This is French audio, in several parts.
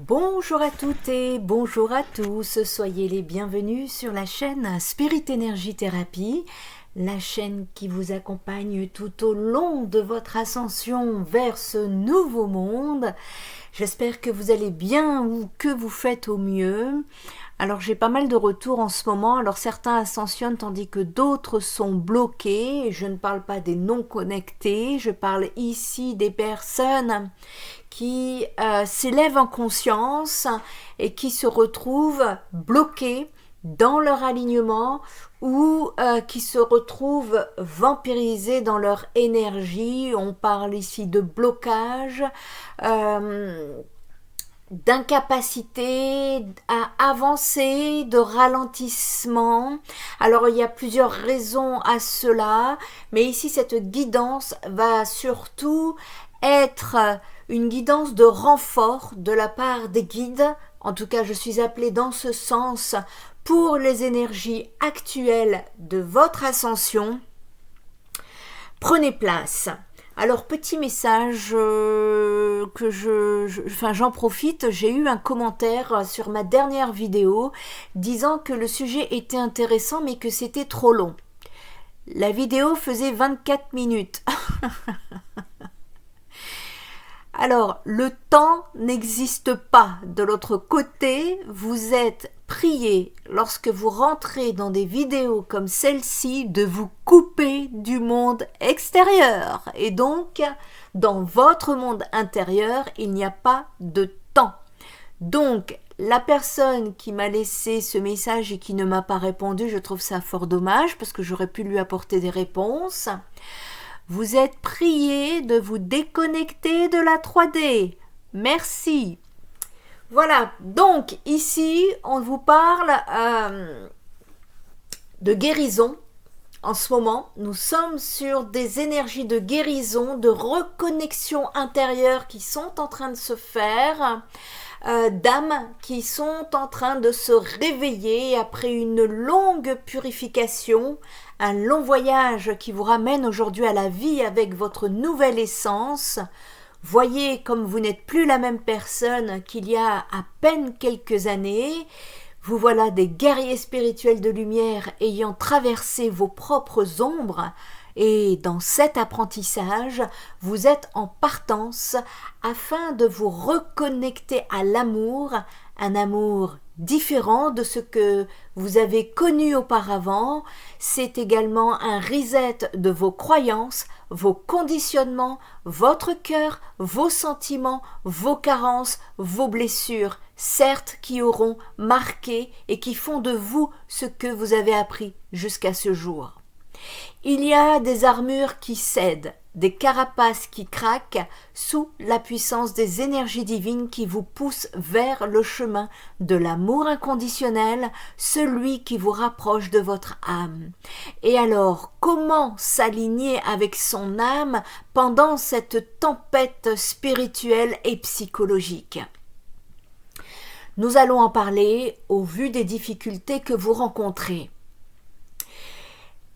Bonjour à toutes et bonjour à tous, soyez les bienvenus sur la chaîne Spirit Energy Therapy, la chaîne qui vous accompagne tout au long de votre ascension vers ce nouveau monde. J'espère que vous allez bien ou que vous faites au mieux. Alors j'ai pas mal de retours en ce moment, alors certains ascensionnent tandis que d'autres sont bloqués. Je ne parle pas des non connectés, je parle ici des personnes qui s'élèvent en conscience et qui se retrouvent bloquées dans leur alignement ou qui se retrouvent vampirisés dans leur énergie. On parle ici de blocage, d'incapacité à avancer, de ralentissement. Alors il y a plusieurs raisons à cela, mais ici cette guidance va surtout être une guidance de renfort de la part des guides. En tout cas, je suis appelée dans ce sens pour les énergies actuelles de votre ascension. Prenez place. Alors, petit message j'en profite, j'ai eu un commentaire sur ma dernière vidéo disant que le sujet était intéressant mais que c'était trop long. La vidéo faisait 24 minutes. Alors, le temps n'existe pas. De l'autre côté, vous êtes prié, lorsque vous rentrez dans des vidéos comme celle-ci, de vous couper du monde extérieur. Et donc, dans votre monde intérieur, il n'y a pas de temps. Donc, la personne qui m'a laissé ce message et qui ne m'a pas répondu, je trouve ça fort dommage parce que j'aurais pu lui apporter des réponses. Vous êtes prié de vous déconnecter de la 3D. Merci. Voilà, donc ici, on vous parle de guérison. En ce moment, nous sommes sur des énergies de guérison, de reconnexion intérieure qui sont en train de se faire, d'âmes qui sont en train de se réveiller après une longue purification, un long voyage qui vous ramène aujourd'hui à la vie avec votre nouvelle essence. Voyez comme vous n'êtes plus la même personne qu'il y a à peine quelques années. Vous voilà des guerriers spirituels de lumière ayant traversé vos propres ombres. Et dans cet apprentissage, vous êtes en partance afin de vous reconnecter à l'amour, un amour différent de ce que vous avez connu auparavant. C'est également un reset de vos croyances, vos conditionnements, votre cœur, vos sentiments, vos carences, vos blessures, certes qui auront marqué et qui font de vous ce que vous avez appris jusqu'à ce jour. Il y a des armures qui cèdent, des carapaces qui craquent sous la puissance des énergies divines qui vous poussent vers le chemin de l'amour inconditionnel, celui qui vous rapproche de votre âme. Et alors, comment s'aligner avec son âme pendant cette tempête spirituelle et psychologique ? Nous allons en parler au vu des difficultés que vous rencontrez.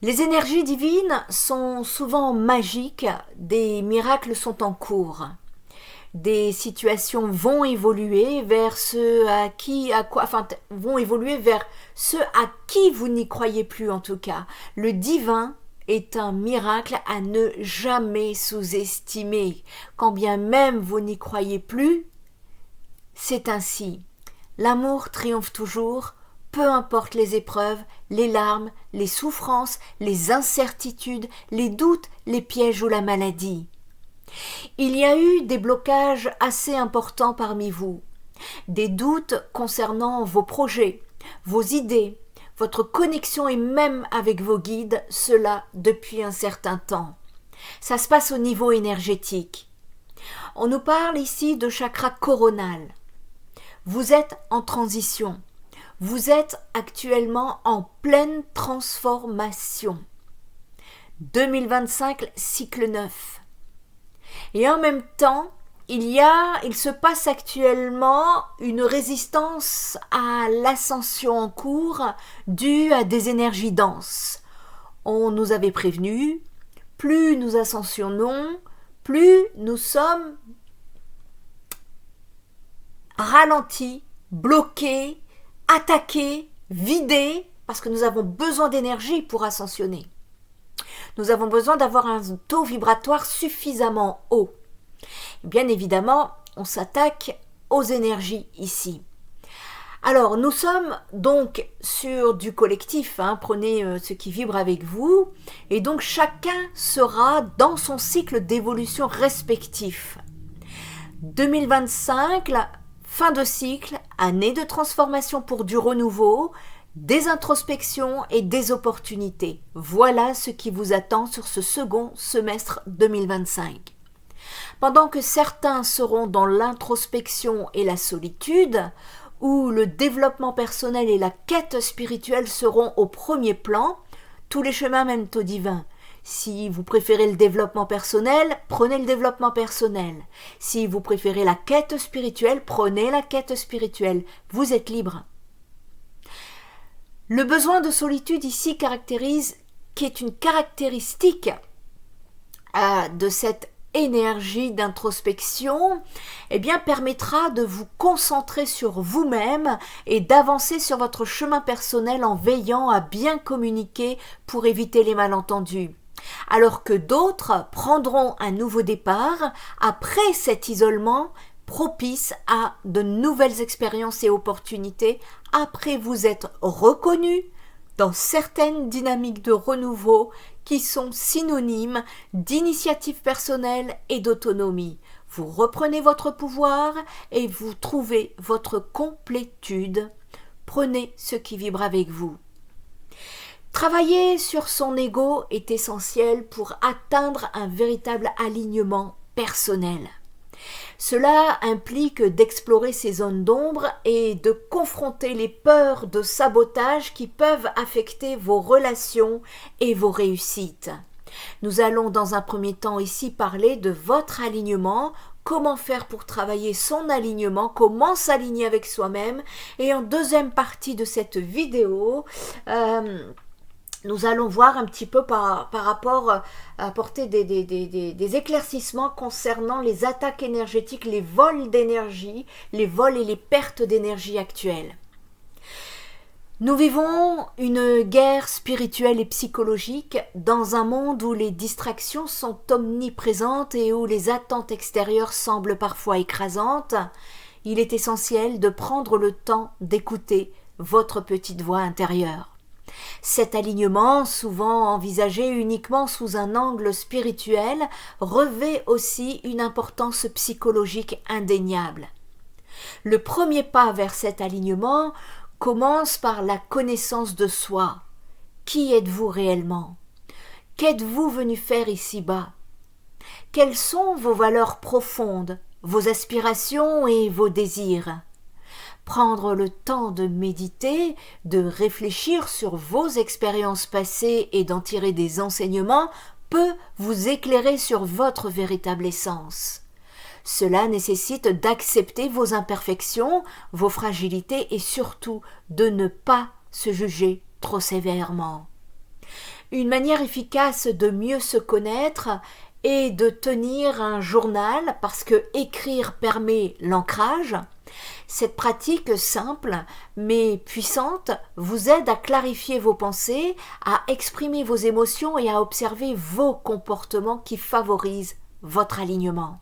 Les énergies divines sont souvent magiques, des miracles sont en cours. Des situations vont évoluer vers vont évoluer vers ceux à qui vous n'y croyez plus en tout cas. Le divin est un miracle à ne jamais sous-estimer. Quand bien même vous n'y croyez plus, c'est ainsi. L'amour triomphe toujours. Peu importe les épreuves, les larmes, les souffrances, les incertitudes, les doutes, les pièges ou la maladie. Il y a eu des blocages assez importants parmi vous, des doutes concernant vos projets, vos idées, votre connexion et même avec vos guides, cela depuis un certain temps. Ça se passe au niveau énergétique. On nous parle ici de chakra coronal. Vous êtes en transition. Vous êtes actuellement en pleine transformation. 2025, cycle 9. Et en même temps, il se passe actuellement une résistance à l'ascension en cours due à des énergies denses. On nous avait prévenu, plus nous ascensionnons, plus nous sommes ralenti, bloqué, attaqué, vidé, parce que nous avons besoin d'énergie pour ascensionner. Nous avons besoin d'avoir un taux vibratoire suffisamment haut. Bien évidemment, on s'attaque aux énergies ici. Alors, nous sommes donc sur du collectif, prenez ce qui vibre avec vous, et donc chacun sera dans son cycle d'évolution respectif. 2025, fin de cycle, année de transformation pour du renouveau, des introspections et des opportunités. Voilà ce qui vous attend sur ce second semestre 2025. Pendant que certains seront dans l'introspection et la solitude, où le développement personnel et la quête spirituelle seront au premier plan, tous les chemins mènent au divin. Si vous préférez le développement personnel, prenez le développement personnel. Si vous préférez la quête spirituelle, prenez la quête spirituelle. Vous êtes libre. Le besoin de solitude ici qui est une caractéristique de cette énergie d'introspection, permettra de vous concentrer sur vous-même et d'avancer sur votre chemin personnel en veillant à bien communiquer pour éviter les malentendus. Alors que d'autres prendront un nouveau départ après cet isolement propice à de nouvelles expériences et opportunités après vous être reconnus dans certaines dynamiques de renouveau qui sont synonymes d'initiative personnelle et d'autonomie. Vous reprenez votre pouvoir et vous trouvez votre complétude. Prenez ce qui vibre avec vous. Travailler sur son ego est essentiel pour atteindre un véritable alignement personnel. Cela implique d'explorer ces zones d'ombre et de confronter les peurs de sabotage qui peuvent affecter vos relations et vos réussites. Nous allons dans un premier temps ici parler de votre alignement, comment faire pour travailler son alignement, comment s'aligner avec soi-même, et en deuxième partie de cette vidéo, nous allons voir un petit peu par rapport à apporter des éclaircissements concernant les attaques énergétiques, les vols d'énergie, les vols et les pertes d'énergie actuelles. Nous vivons une guerre spirituelle et psychologique dans un monde où les distractions sont omniprésentes et où les attentes extérieures semblent parfois écrasantes. Il est essentiel de prendre le temps d'écouter votre petite voix intérieure. Cet alignement, souvent envisagé uniquement sous un angle spirituel, revêt aussi une importance psychologique indéniable. Le premier pas vers cet alignement commence par la connaissance de soi. Qui êtes-vous réellement? Qu'êtes-vous venu faire ici-bas? Quelles sont vos valeurs profondes, vos aspirations et vos désirs? Prendre le temps de méditer, de réfléchir sur vos expériences passées et d'en tirer des enseignements peut vous éclairer sur votre véritable essence. Cela nécessite d'accepter vos imperfections, vos fragilités et surtout de ne pas se juger trop sévèrement. Une manière efficace de mieux se connaître est de tenir un journal parce que écrire permet l'ancrage. Cette pratique simple mais puissante vous aide à clarifier vos pensées, à exprimer vos émotions et à observer vos comportements qui favorisent votre alignement.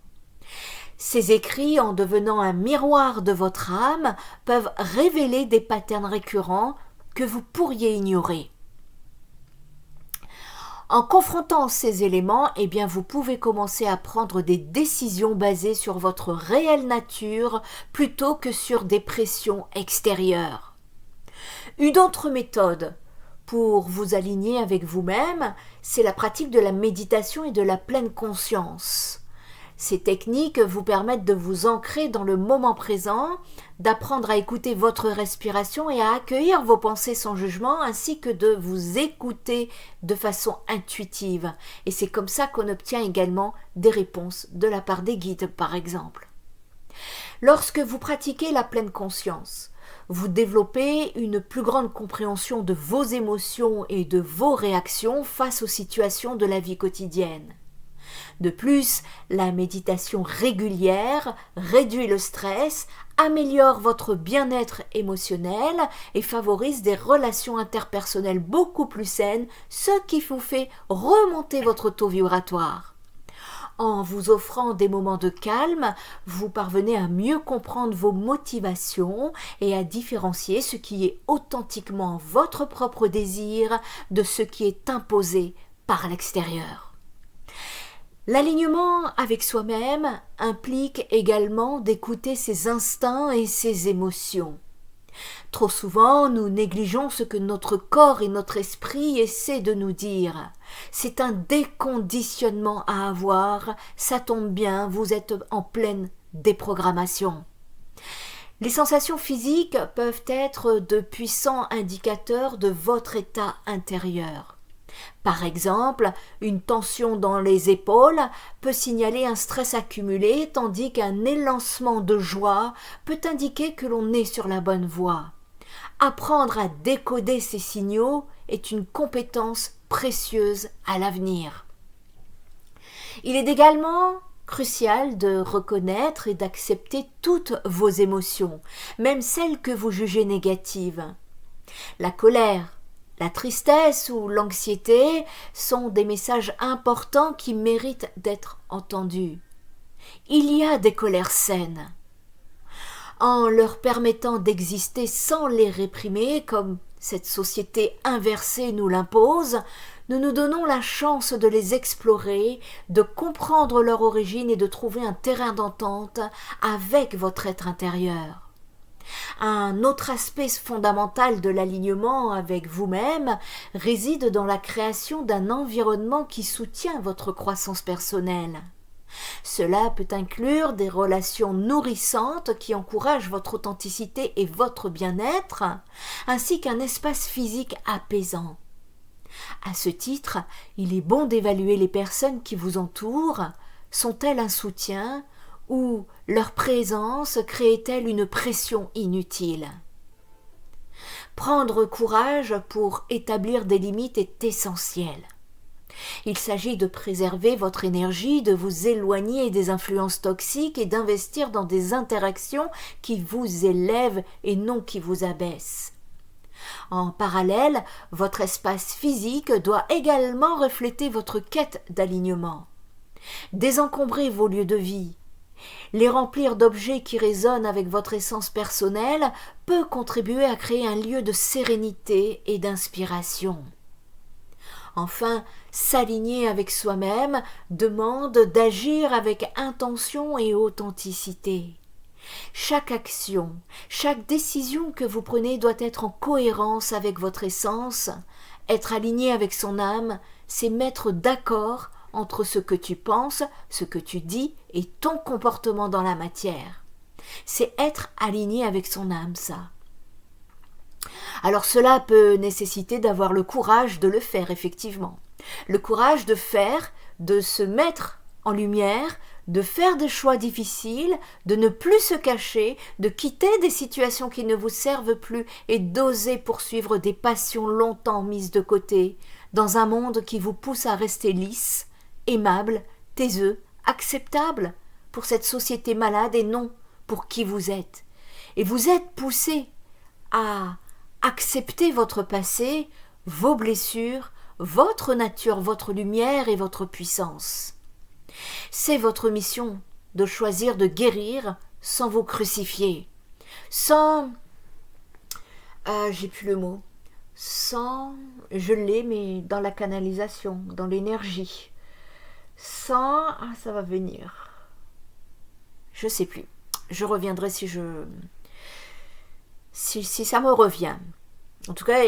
Ces écrits, en devenant un miroir de votre âme, peuvent révéler des patterns récurrents que vous pourriez ignorer. En confrontant ces éléments, vous pouvez commencer à prendre des décisions basées sur votre réelle nature plutôt que sur des pressions extérieures. Une autre méthode pour vous aligner avec vous-même, c'est la pratique de la méditation et de la pleine conscience. Ces techniques vous permettent de vous ancrer dans le moment présent, d'apprendre à écouter votre respiration et à accueillir vos pensées sans jugement, ainsi que de vous écouter de façon intuitive. Et c'est comme ça qu'on obtient également des réponses de la part des guides, par exemple. Lorsque vous pratiquez la pleine conscience, vous développez une plus grande compréhension de vos émotions et de vos réactions face aux situations de la vie quotidienne. De plus, la méditation régulière réduit le stress, améliore votre bien-être émotionnel et favorise des relations interpersonnelles beaucoup plus saines, ce qui vous fait remonter votre taux vibratoire. En vous offrant des moments de calme, vous parvenez à mieux comprendre vos motivations et à différencier ce qui est authentiquement votre propre désir de ce qui est imposé par l'extérieur. L'alignement avec soi-même implique également d'écouter ses instincts et ses émotions. Trop souvent, nous négligeons ce que notre corps et notre esprit essaient de nous dire. C'est un déconditionnement à avoir, ça tombe bien, vous êtes en pleine déprogrammation. Les sensations physiques peuvent être de puissants indicateurs de votre état intérieur. Par exemple, une tension dans les épaules peut signaler un stress accumulé, tandis qu'un élancement de joie peut indiquer que l'on est sur la bonne voie. Apprendre à décoder ces signaux est une compétence précieuse à l'avenir. Il est également crucial de reconnaître et d'accepter toutes vos émotions, même celles que vous jugez négatives. La colère, la tristesse ou l'anxiété sont des messages importants qui méritent d'être entendus. Il y a des colères saines. En leur permettant d'exister sans les réprimer, comme cette société inversée nous l'impose, nous nous donnons la chance de les explorer, de comprendre leur origine et de trouver un terrain d'entente avec votre être intérieur. Un autre aspect fondamental de l'alignement avec vous-même réside dans la création d'un environnement qui soutient votre croissance personnelle. Cela peut inclure des relations nourrissantes qui encouragent votre authenticité et votre bien-être, ainsi qu'un espace physique apaisant. À ce titre, il est bon d'évaluer les personnes qui vous entourent. Sont-elles un soutien ou leur présence crée-t-elle une pression inutile ? Prendre courage pour établir des limites est essentiel. Il s'agit de préserver votre énergie, de vous éloigner des influences toxiques et d'investir dans des interactions qui vous élèvent et non qui vous abaissent. En parallèle, votre espace physique doit également refléter votre quête d'alignement. Désencombrez vos lieux de vie. Les remplir d'objets qui résonnent avec votre essence personnelle peut contribuer à créer un lieu de sérénité et d'inspiration. Enfin, s'aligner avec soi-même demande d'agir avec intention et authenticité. Chaque action, chaque décision que vous prenez doit être en cohérence avec votre essence. Être aligné avec son âme, c'est mettre d'accord entre ce que tu penses, ce que tu dis et ton comportement dans la matière. C'est être aligné avec son âme, ça. Alors cela peut nécessiter d'avoir le courage de le faire, effectivement. Le courage de faire, de se mettre en lumière, de faire des choix difficiles, de ne plus se cacher, de quitter des situations qui ne vous servent plus et d'oser poursuivre des passions longtemps mises de côté, dans un monde qui vous pousse à rester lisse, aimable, taiseux, acceptable pour cette société malade et non pour qui vous êtes. Et vous êtes poussé à accepter votre passé, vos blessures, votre nature, votre lumière et votre puissance. C'est votre mission de choisir de guérir sans vous crucifier, sans... j'ai plus le mot. Sans... Je l'ai, mais dans la canalisation, dans l'énergie. Sans... ça va venir. Je sais plus. Je reviendrai si ça me revient. En tout cas,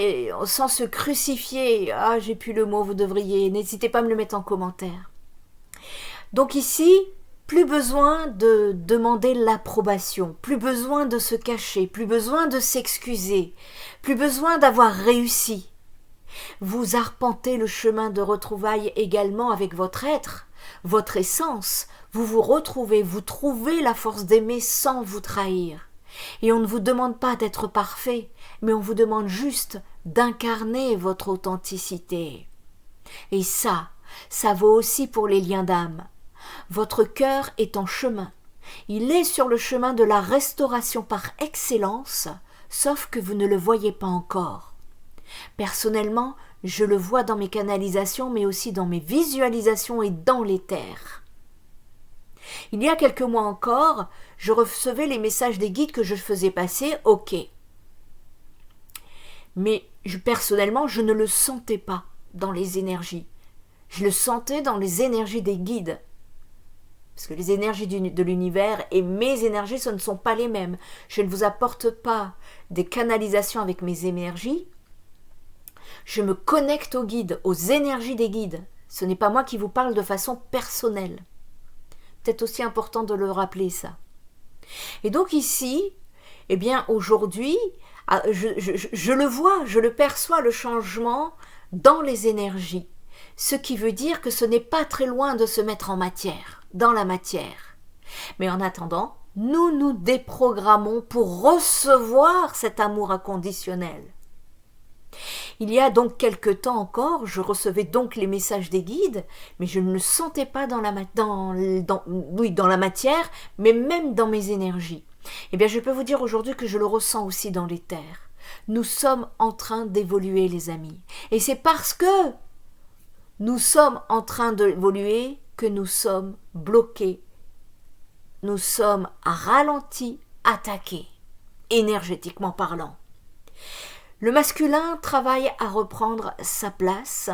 sans se crucifier. J'ai plus le mot, vous devriez. N'hésitez pas à me le mettre en commentaire. Donc ici, plus besoin de demander l'approbation, plus besoin de se cacher, plus besoin de s'excuser, plus besoin d'avoir réussi. Vous arpentez le chemin de retrouvailles également avec votre être, votre essence. Vous vous retrouvez, vous trouvez la force d'aimer sans vous trahir. Et on ne vous demande pas d'être parfait, mais on vous demande juste d'incarner votre authenticité. Et ça vaut aussi pour les liens d'âme. Votre cœur est en chemin. Il est sur le chemin de la restauration par excellence, sauf que vous ne le voyez pas encore. Personnellement, je le vois dans mes canalisations, mais aussi dans mes visualisations et dans l'éther. Il y a quelques mois encore, je recevais les messages des guides que je faisais passer, ok. Mais personnellement, je ne le sentais pas dans les énergies. Je le sentais dans les énergies des guides. Parce que les énergies de l'univers et mes énergies, ce ne sont pas les mêmes. Je ne vous apporte pas des canalisations avec mes énergies. Je me connecte aux guides, aux énergies des guides. Ce n'est pas moi qui vous parle de façon personnelle. Peut-être aussi important de le rappeler, ça. Et donc ici, eh bien aujourd'hui, je le vois, je le perçois, le changement dans les énergies. Ce qui veut dire que ce n'est pas très loin de se mettre en matière, dans la matière. Mais en attendant, nous nous déprogrammons pour recevoir cet amour inconditionnel. Il y a donc quelque temps encore, je recevais donc les messages des guides, mais je ne le sentais pas dans la matière, mais même dans mes énergies. Eh bien, je peux vous dire aujourd'hui que je le ressens aussi dans l'éther. Nous sommes en train d'évoluer, les amis. Et c'est parce que nous sommes en train d'évoluer que nous sommes bloqués. Nous sommes ralentis, attaqués, énergétiquement parlant. Le masculin travaille à reprendre sa place.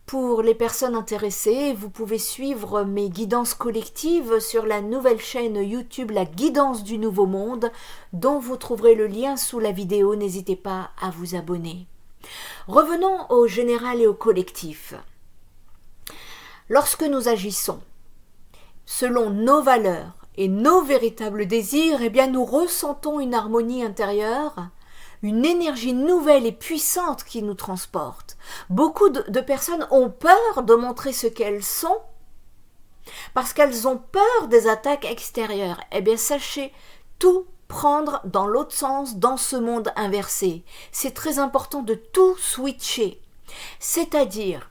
Pour les personnes intéressées, vous pouvez suivre mes guidances collectives sur la nouvelle chaîne YouTube La Guidance du Nouveau Monde, dont vous trouverez le lien sous la vidéo. N'hésitez pas à vous abonner. Revenons au général et au collectif. Lorsque nous agissons selon nos valeurs et nos véritables désirs, eh bien nous ressentons une harmonie intérieure, une énergie nouvelle et puissante qui nous transporte. Beaucoup de personnes ont peur de montrer ce qu'elles sont parce qu'elles ont peur des attaques extérieures. Eh bien, sachez tout prendre dans l'autre sens, dans ce monde inversé. C'est très important de tout switcher. C'est-à-dire,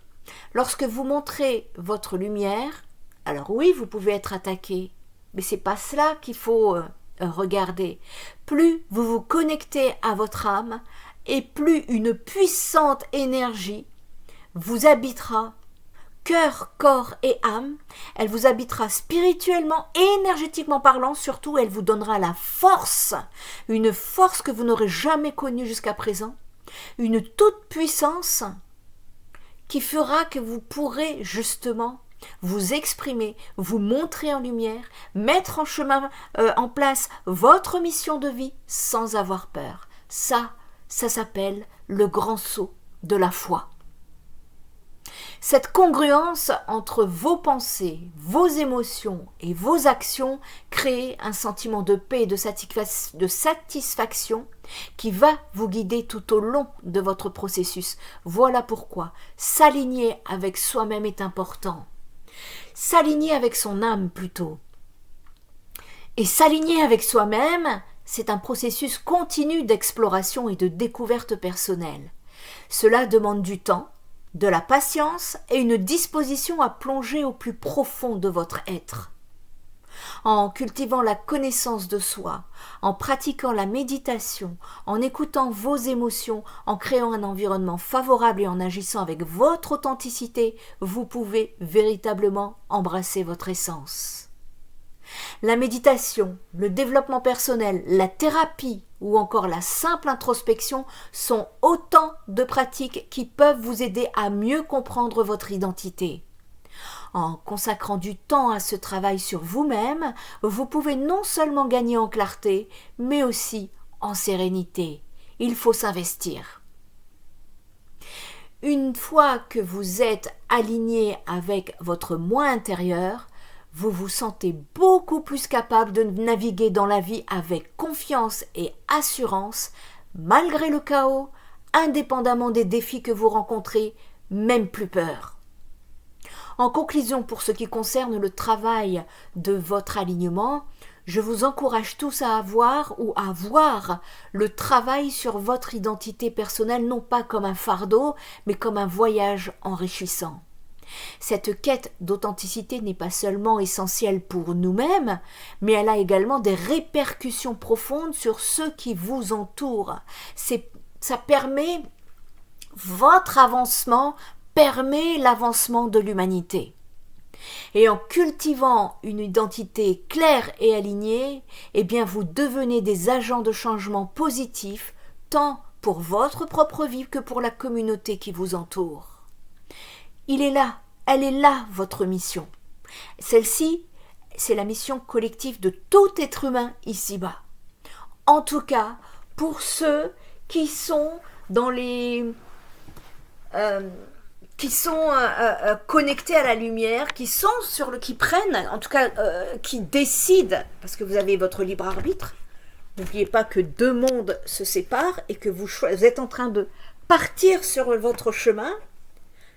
lorsque vous montrez votre lumière, alors oui, vous pouvez être attaqué, mais c'est pas cela qu'il faut regarder. Plus vous vous connectez à votre âme, et plus une puissante énergie vous habitera, cœur, corps et âme. Elle vous habitera spirituellement et énergétiquement parlant. Surtout, elle vous donnera la force, une force que vous n'aurez jamais connue jusqu'à présent, une toute puissance qui fera que vous pourrez justement vous exprimer, vous montrer en lumière, mettre en place votre mission de vie sans avoir peur. Ça s'appelle le grand saut de la foi. Cette congruence entre vos pensées, vos émotions et vos actions crée un sentiment de paix et de satisfaction qui va vous guider tout au long de votre processus. Voilà pourquoi s'aligner avec soi-même est important. S'aligner avec son âme plutôt. Et s'aligner avec soi-même, c'est un processus continu d'exploration et de découverte personnelle. Cela demande du temps, de la patience et une disposition à plonger au plus profond de votre être. En cultivant la connaissance de soi, en pratiquant la méditation, en écoutant vos émotions, en créant un environnement favorable et en agissant avec votre authenticité, vous pouvez véritablement embrasser votre essence. La méditation, le développement personnel, la thérapie ou encore la simple introspection sont autant de pratiques qui peuvent vous aider à mieux comprendre votre identité. En consacrant du temps à ce travail sur vous-même, vous pouvez non seulement gagner en clarté, mais aussi en sérénité. Il faut s'investir. Une fois que vous êtes aligné avec votre moi intérieur, vous vous sentez beaucoup plus capable de naviguer dans la vie avec confiance et assurance, malgré le chaos, indépendamment des défis que vous rencontrez, même plus peur. En conclusion, pour ce qui concerne le travail de votre alignement, je vous encourage tous à avoir ou à voir le travail sur votre identité personnelle non pas comme un fardeau, mais comme un voyage enrichissant. Cette quête d'authenticité n'est pas seulement essentielle pour nous-mêmes, mais elle a également des répercussions profondes sur ceux qui vous entourent. Ça permet votre avancement, permet l'avancement de l'humanité. Et en cultivant une identité claire et alignée, eh bien vous devenez des agents de changement positifs, tant pour votre propre vie que pour la communauté qui vous entoure. Elle est là votre mission. Celle-ci, c'est la mission collective de tout être humain ici-bas. En tout cas, pour ceux qui sont dans les... connectés à la lumière, qui prennent, en tout cas, qui décident, parce que vous avez votre libre arbitre. N'oubliez pas que deux mondes se séparent et que vous êtes en train de partir sur votre chemin.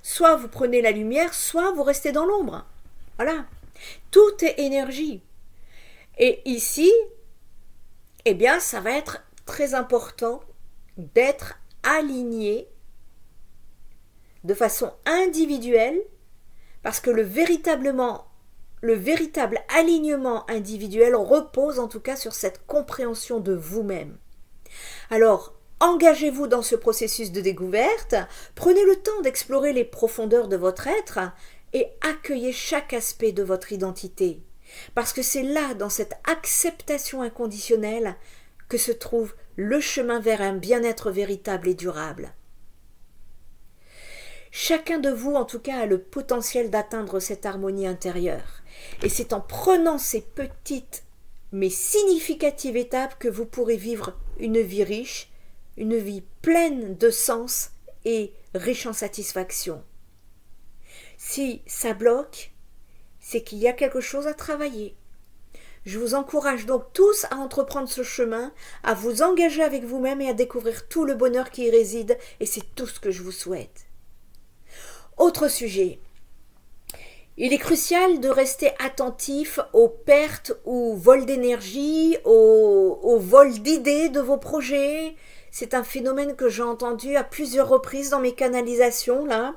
Soit vous prenez la lumière, soit vous restez dans l'ombre. Voilà. Tout est énergie. Et ici, eh bien, ça va être très important d'être aligné de façon individuelle, parce que le véritable alignement individuel repose en tout cas sur cette compréhension de vous-même. Alors, engagez-vous dans ce processus de découverte, prenez le temps d'explorer les profondeurs de votre être et accueillez chaque aspect de votre identité, parce que c'est là, dans cette acceptation inconditionnelle, que se trouve le chemin vers un bien-être véritable et durable. Chacun de vous, en tout cas, a le potentiel d'atteindre cette harmonie intérieure. Et c'est en prenant ces petites mais significatives étapes que vous pourrez vivre une vie riche, une vie pleine de sens et riche en satisfaction. Si ça bloque, c'est qu'il y a quelque chose à travailler. Je vous encourage donc tous à entreprendre ce chemin, à vous engager avec vous-même et à découvrir tout le bonheur qui y réside, et c'est tout ce que je vous souhaite. Autre sujet. Il est crucial de rester attentif aux pertes ou vols d'énergie, aux vols d'idées de vos projets. C'est un phénomène que j'ai entendu à plusieurs reprises dans mes canalisations, là.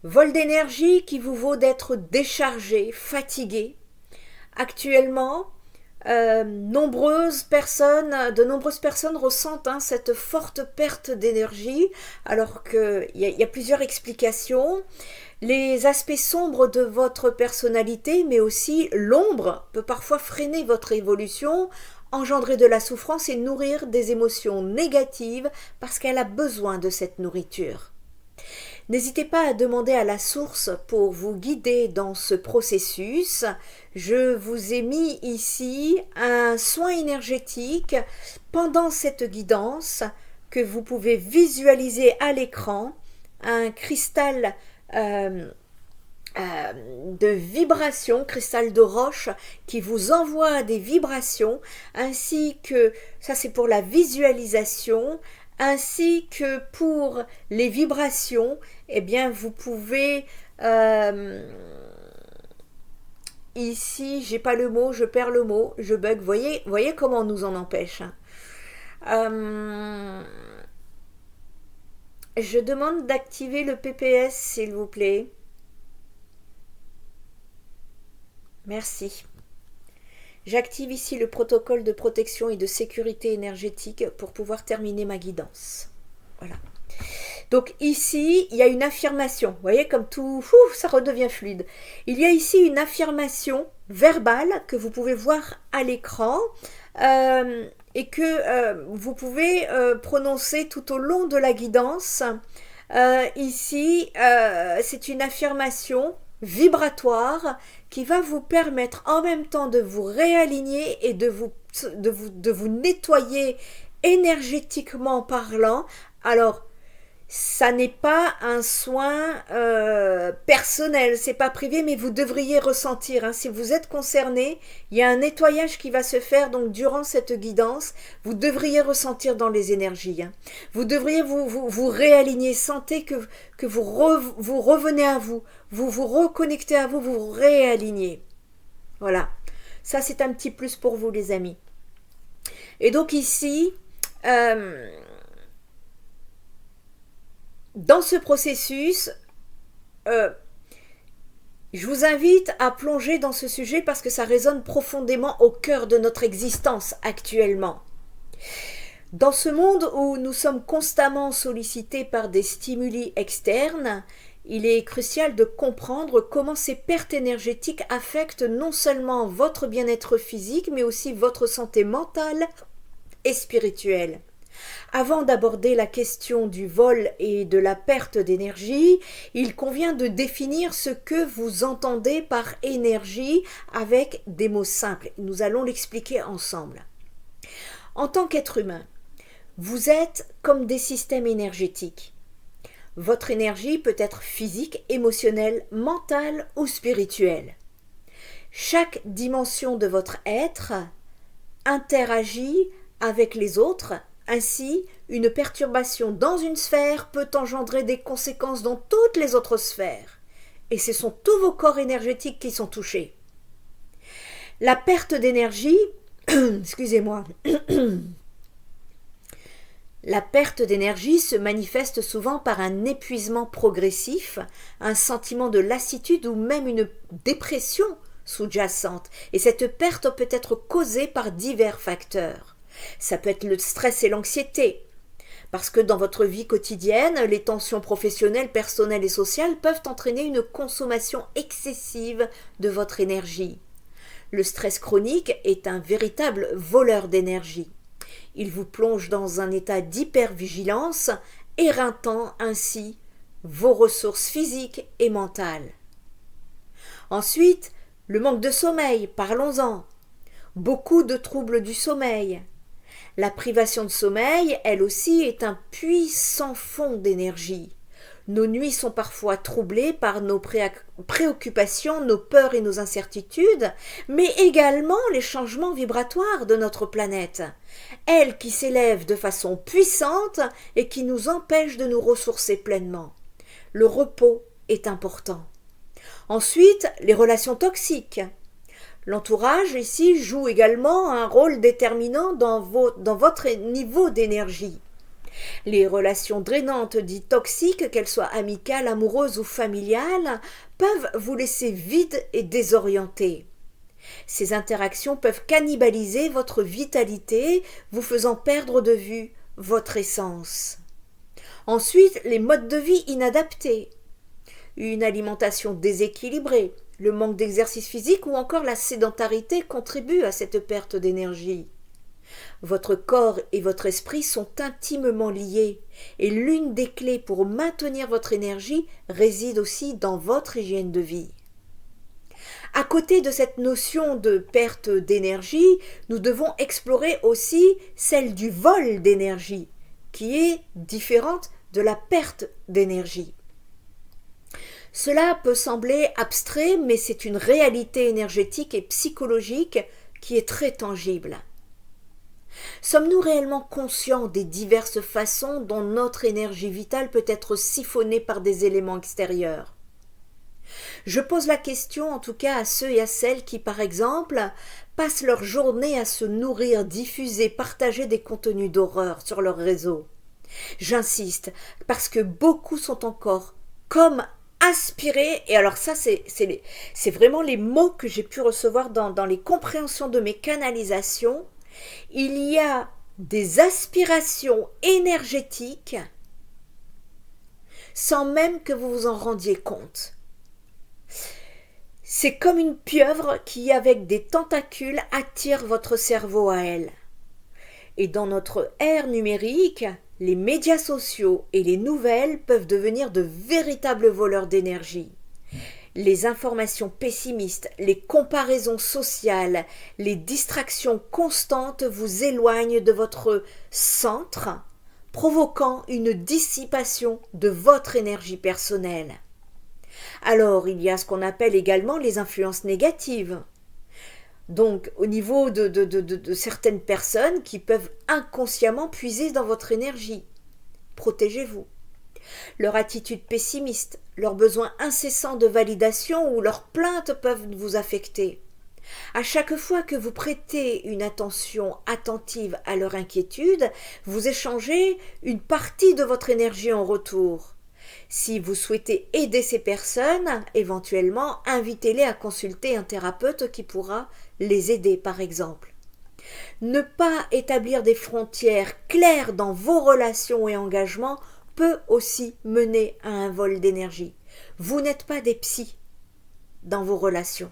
Vol d'énergie qui vous vaut d'être déchargé, fatigué. Actuellement, de nombreuses personnes ressentent cette forte perte d'énergie, alors qu'il y a plusieurs explications. Les aspects sombres de votre personnalité, mais aussi l'ombre, peut parfois freiner votre évolution, engendrer de la souffrance et nourrir des émotions négatives parce qu'elle a besoin de cette nourriture. N'hésitez pas à demander à la source pour vous guider dans ce processus. Je vous ai mis ici un soin énergétique pendant cette guidance que vous pouvez visualiser à l'écran, un cristal de vibration, cristal de roche qui vous envoie des vibrations, ainsi que, ça c'est pour la visualisation, ainsi que pour les vibrations, eh bien vous pouvez, ici j'ai pas le mot, je perds le mot, je bug, voyez comment on nous en empêche. Je demande d'activer le PPS s'il vous plaît. Merci. J'active ici le protocole de protection et de sécurité énergétique pour pouvoir terminer ma guidance. Voilà. Donc ici, il y a une affirmation. Vous voyez comme tout, ça redevient fluide. Il y a ici une affirmation verbale que vous pouvez voir à l'écran et que vous pouvez prononcer tout au long de la guidance. Ici, c'est une affirmation vibratoire qui va vous permettre en même temps de vous réaligner et de vous nettoyer énergétiquement parlant. Alors, ça n'est pas un soin personnel, c'est pas privé, mais vous devriez ressentir. Si vous êtes concerné, il y a un nettoyage qui va se faire donc durant cette guidance. Vous devriez ressentir dans les énergies. Vous devriez vous réaligner. Sentez que vous revenez à vous, vous vous reconnectez à vous, vous vous réalignez. Voilà. Ça, c'est un petit plus pour vous, les amis. Et donc ici, Dans ce processus, je vous invite à plonger dans ce sujet parce que ça résonne profondément au cœur de notre existence actuellement. Dans ce monde où nous sommes constamment sollicités par des stimuli externes, il est crucial de comprendre comment ces pertes énergétiques affectent non seulement votre bien-être physique, mais aussi votre santé mentale et spirituelle. Avant d'aborder la question du vol et de la perte d'énergie, il convient de définir ce que vous entendez par énergie avec des mots simples. Nous allons l'expliquer ensemble. En tant qu'être humain, vous êtes comme des systèmes énergétiques. Votre énergie peut être physique, émotionnelle, mentale ou spirituelle. Chaque dimension de votre être interagit avec les autres. Ainsi, une perturbation dans une sphère peut engendrer des conséquences dans toutes les autres sphères. Et ce sont tous vos corps énergétiques qui sont touchés. La perte d'énergie, excusez-moi, la perte d'énergie se manifeste souvent par un épuisement progressif, un sentiment de lassitude ou même une dépression sous-jacente. Et cette perte peut être causée par divers facteurs. Ça peut être le stress et l'anxiété, parce que dans votre vie quotidienne, les tensions professionnelles, personnelles et sociales peuvent entraîner une consommation excessive de votre énergie. Le stress chronique est un véritable voleur d'énergie. Il vous plonge dans un état d'hypervigilance, éreintant ainsi vos ressources physiques et mentales. Ensuite, le manque de sommeil, parlons-en. Beaucoup de troubles du sommeil. La privation de sommeil, elle aussi, est un puits sans fond d'énergie. Nos nuits sont parfois troublées par nos préoccupations, nos peurs et nos incertitudes, mais également les changements vibratoires de notre planète, elle qui s'élève de façon puissante et qui nous empêche de nous ressourcer pleinement. Le repos est important. Ensuite, les relations toxiques. L'entourage ici joue également un rôle déterminant dans votre niveau d'énergie. Les relations drainantes dites toxiques, qu'elles soient amicales, amoureuses ou familiales, peuvent vous laisser vide et désorienté. Ces interactions peuvent cannibaliser votre vitalité, vous faisant perdre de vue votre essence. Ensuite, les modes de vie inadaptés. Une alimentation déséquilibrée, le manque d'exercice physique ou encore la sédentarité contribuent à cette perte d'énergie. Votre corps et votre esprit sont intimement liés et l'une des clés pour maintenir votre énergie réside aussi dans votre hygiène de vie. À côté de cette notion de perte d'énergie, nous devons explorer aussi celle du vol d'énergie, qui est différente de la perte d'énergie. Cela peut sembler abstrait, mais c'est une réalité énergétique et psychologique qui est très tangible. Sommes-nous réellement conscients des diverses façons dont notre énergie vitale peut être siphonnée par des éléments extérieurs ? Je pose la question en tout cas à ceux et à celles qui, par exemple, passent leur journée à se nourrir, diffuser, partager des contenus d'horreur sur leurs réseaux. J'insiste, parce que beaucoup sont encore comme aspirés, et alors ça c'est vraiment les mots que j'ai pu recevoir dans les compréhensions de mes canalisations. Il y a des aspirations énergétiques sans même que vous vous en rendiez compte. C'est comme une pieuvre qui, avec des tentacules, attire votre cerveau à elle. Et dans notre ère numérique, les médias sociaux et les nouvelles peuvent devenir de véritables voleurs d'énergie. Les informations pessimistes, les comparaisons sociales, les distractions constantes vous éloignent de votre centre, provoquant une dissipation de votre énergie personnelle. Alors, il y a ce qu'on appelle également les influences négatives. Donc, au niveau de certaines personnes qui peuvent inconsciemment puiser dans votre énergie. Protégez-vous. Leur attitude pessimiste, leur besoin incessant de validation ou leurs plaintes peuvent vous affecter. À chaque fois que vous prêtez une attention attentive à leur inquiétude, vous échangez une partie de votre énergie en retour. Si vous souhaitez aider ces personnes, éventuellement, invitez-les à consulter un thérapeute qui pourra les aider, par exemple. Ne pas établir des frontières claires dans vos relations et engagements peut aussi mener à un vol d'énergie. Vous n'êtes pas des psys dans vos relations.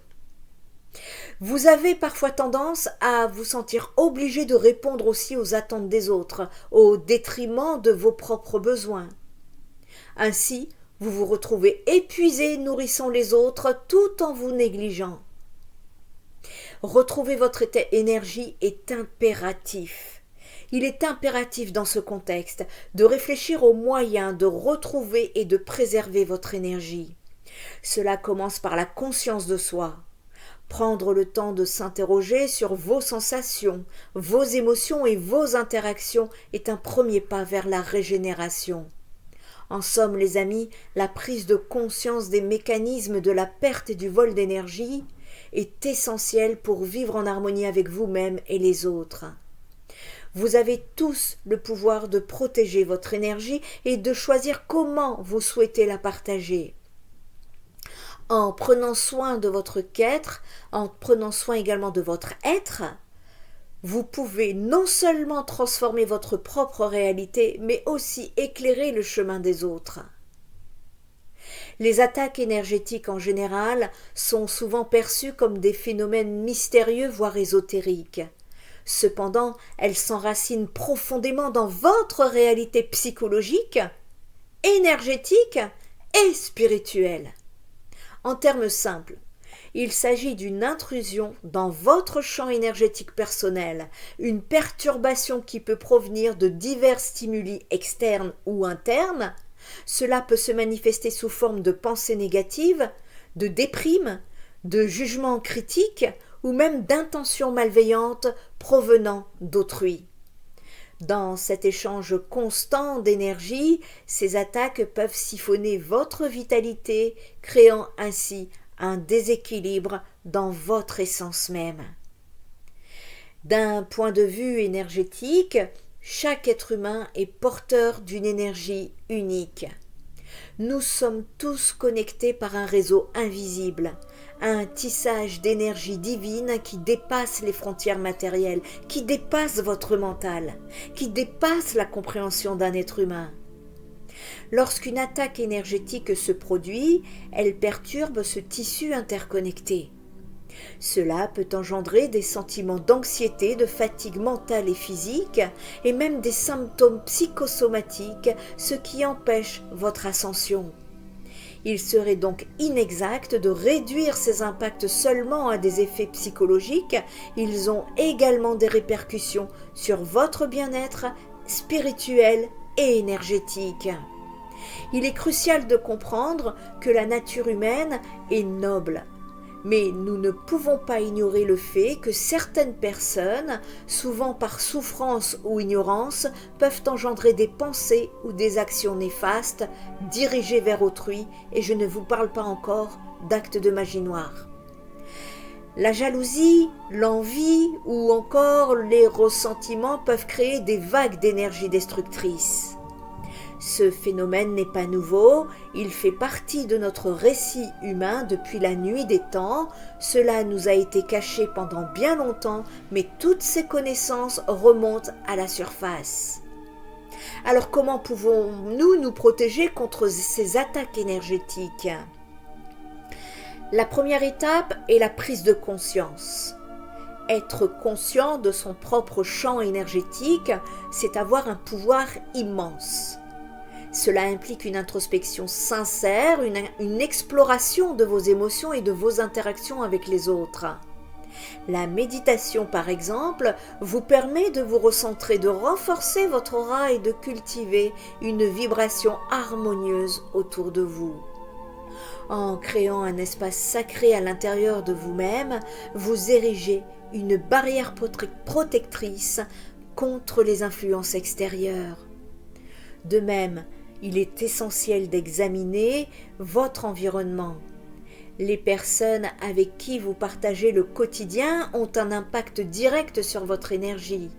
Vous avez parfois tendance à vous sentir obligé de répondre aussi aux attentes des autres, au détriment de vos propres besoins. Ainsi, vous vous retrouvez épuisé nourrissant les autres tout en vous négligeant. Retrouver votre énergie est impératif. Il est impératif dans ce contexte de réfléchir aux moyens de retrouver et de préserver votre énergie. Cela commence par la conscience de soi. Prendre le temps de s'interroger sur vos sensations, vos émotions et vos interactions est un premier pas vers la régénération. En somme, les amis, la prise de conscience des mécanismes de la perte et du vol d'énergie est essentielle pour vivre en harmonie avec vous-même et les autres. Vous avez tous le pouvoir de protéger votre énergie et de choisir comment vous souhaitez la partager. En prenant soin de votre qu'être, en prenant soin également de votre être, vous pouvez non seulement transformer votre propre réalité, mais aussi éclairer le chemin des autres. Les attaques énergétiques en général sont souvent perçues comme des phénomènes mystérieux, voire ésotériques. Cependant, elles s'enracinent profondément dans votre réalité psychologique, énergétique et spirituelle. En termes simples, il s'agit d'une intrusion dans votre champ énergétique personnel, une perturbation qui peut provenir de divers stimuli externes ou internes. Cela peut se manifester sous forme de pensées négatives, de déprime, de jugements critiques ou même d'intentions malveillantes provenant d'autrui. Dans cet échange constant d'énergie, ces attaques peuvent siphonner votre vitalité, créant ainsi un déséquilibre dans votre essence même. D'un point de vue énergétique, chaque être humain est porteur d'une énergie unique. Nous sommes tous connectés par un réseau invisible, un tissage d'énergie divine qui dépasse les frontières matérielles, qui dépasse votre mental, qui dépasse la compréhension d'un être humain. Lorsqu'une attaque énergétique se produit, elle perturbe ce tissu interconnecté. Cela peut engendrer des sentiments d'anxiété, de fatigue mentale et physique, et même des symptômes psychosomatiques, ce qui empêche votre ascension. Il serait donc inexact de réduire ces impacts seulement à des effets psychologiques. Ils ont également des répercussions sur votre bien-être spirituel et énergétique. Il est crucial de comprendre que la nature humaine est noble. Mais nous ne pouvons pas ignorer le fait que certaines personnes, souvent par souffrance ou ignorance, peuvent engendrer des pensées ou des actions néfastes dirigées vers autrui, et je ne vous parle pas encore d'actes de magie noire. La jalousie, l'envie ou encore les ressentiments peuvent créer des vagues d'énergie destructrice. Ce phénomène n'est pas nouveau, il fait partie de notre récit humain depuis la nuit des temps. Cela nous a été caché pendant bien longtemps, mais toutes ces connaissances remontent à la surface. Alors comment pouvons-nous nous protéger contre ces attaques énergétiques ? La première étape est la prise de conscience. Être conscient de son propre champ énergétique, c'est avoir un pouvoir immense. Cela implique une introspection sincère, une exploration de vos émotions et de vos interactions avec les autres. La méditation, par exemple, vous permet de vous recentrer, de renforcer votre aura et de cultiver une vibration harmonieuse autour de vous. En créant un espace sacré à l'intérieur de vous-même, vous érigez une barrière protectrice contre les influences extérieures. De même, il est essentiel d'examiner votre environnement. Les personnes avec qui vous partagez le quotidien ont un impact direct sur votre énergie.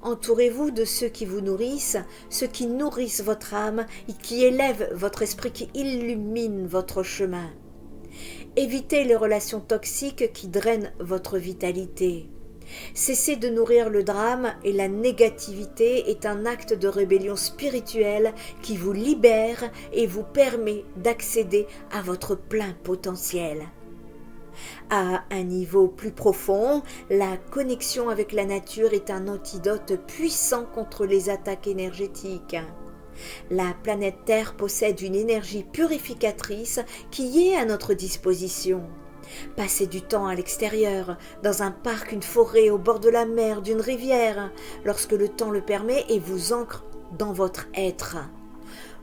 Entourez-vous de ceux qui vous nourrissent, ceux qui nourrissent votre âme et qui élèvent votre esprit, qui illuminent votre chemin. Évitez les relations toxiques qui drainent votre vitalité. Cessez de nourrir le drame et la négativité est un acte de rébellion spirituelle qui vous libère et vous permet d'accéder à votre plein potentiel. À un niveau plus profond, la connexion avec la nature est un antidote puissant contre les attaques énergétiques. La planète Terre possède une énergie purificatrice qui est à notre disposition. Passez du temps à l'extérieur, dans un parc, une forêt, au bord de la mer, d'une rivière, lorsque le temps le permet et vous ancre dans votre être.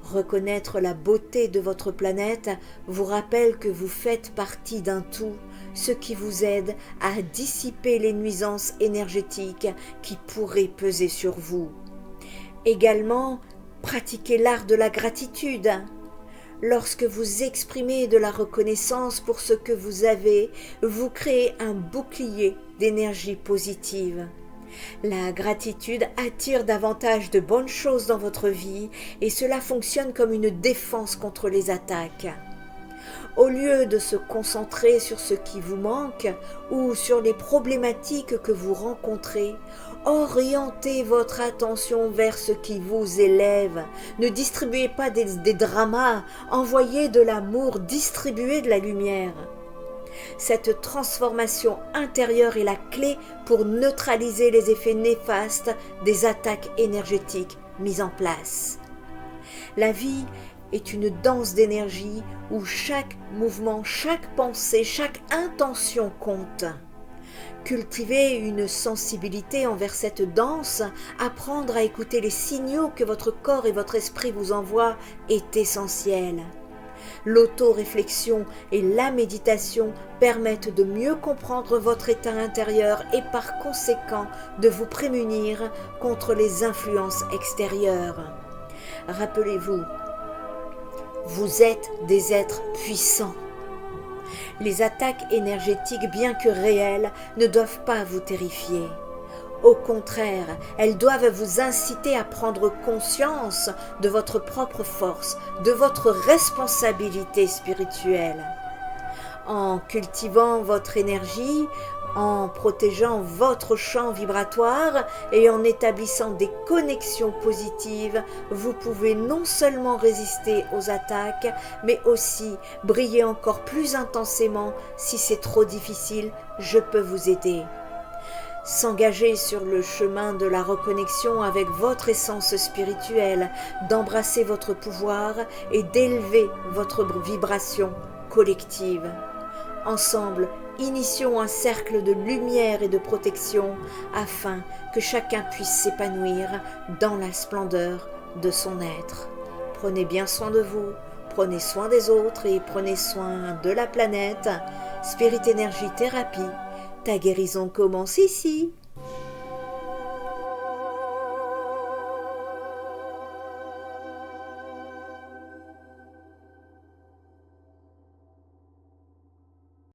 Reconnaître la beauté de votre planète vous rappelle que vous faites partie d'un tout, ce qui vous aide à dissiper les nuisances énergétiques qui pourraient peser sur vous. Également, pratiquez l'art de la gratitude. Lorsque vous exprimez de la reconnaissance pour ce que vous avez, vous créez un bouclier d'énergie positive. La gratitude attire davantage de bonnes choses dans votre vie et cela fonctionne comme une défense contre les attaques. Au lieu de se concentrer sur ce qui vous manque ou sur les problématiques que vous rencontrez, orientez votre attention vers ce qui vous élève. Ne distribuez pas des dramas, envoyez de l'amour, distribuez de la lumière. Cette transformation intérieure est la clé pour neutraliser les effets néfastes des attaques énergétiques mises en place. La vie est une danse d'énergie où chaque mouvement, chaque pensée, chaque intention compte. Cultiver une sensibilité envers cette danse, apprendre à écouter les signaux que votre corps et votre esprit vous envoient est essentiel. L'auto-réflexion et la méditation permettent de mieux comprendre votre état intérieur et par conséquent de vous prémunir contre les influences extérieures. Rappelez-vous, vous êtes des êtres puissants. Les attaques énergétiques, bien que réelles, ne doivent pas vous terrifier. Au contraire, elles doivent vous inciter à prendre conscience de votre propre force, de votre responsabilité spirituelle. En cultivant votre énergie, en protégeant votre champ vibratoire et en établissant des connexions positives, vous pouvez non seulement résister aux attaques, mais aussi briller encore plus intensément. Si c'est trop difficile, je peux vous aider. S'engager sur le chemin de la reconnexion avec votre essence spirituelle, d'embrasser votre pouvoir et d'élever votre vibration collective. Ensemble, initions un cercle de lumière et de protection afin que chacun puisse s'épanouir dans la splendeur de son être. Prenez bien soin de vous, prenez soin des autres et prenez soin de la planète. Spirit Energy Thérapie, ta guérison commence ici.